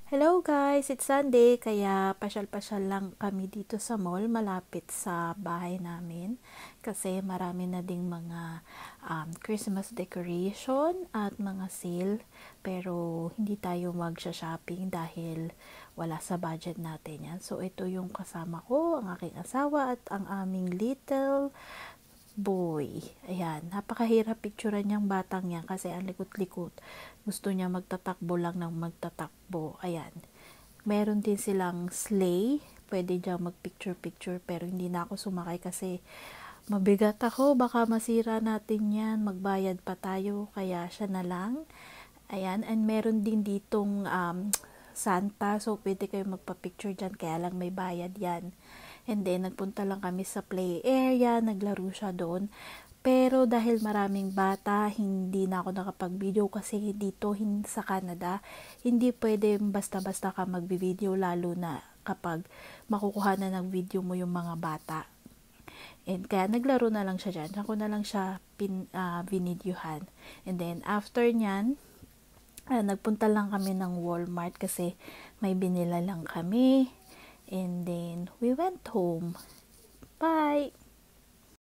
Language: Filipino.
Hello guys, it's Sunday kaya pasyal-pasyal lang kami dito sa mall malapit sa bahay namin kasi marami na ding mga Christmas decoration at mga sale pero hindi tayo magsha-shopping dahil wala sa budget natin yan. So ito yung kasama ko, ang aking asawa at ang aming little boy. Ayan, napakahirap picturean niyang batang yan kasi ang likot-likot. Gusto niya magtatakbo lang ng magtatakbo. Ayan. Meron din silang sleigh. Pwede diyang mag-picture-picture pero hindi na ako sumakay kasi mabigat ako. Baka masira natin yan. Magbayad pa tayo. Kaya siya na lang. Ayan. And meron din ditong Santa. So, pwede kayo magpa-picture dyan. Kaya lang may bayad yan. And then, nagpunta lang kami sa play area, naglaro siya doon. Pero dahil maraming bata, hindi na ako nakapag-video kasi dito sa Canada, hindi pwede basta-basta ka mag-video lalo na kapag makukuha na ng video mo yung mga bata. And kaya naglaro na lang siya dyan. Ako na lang siya binidyohan. And then, after nyan, nagpunta lang kami ng Walmart kasi may binila lang kami. And then, we went home. Bye!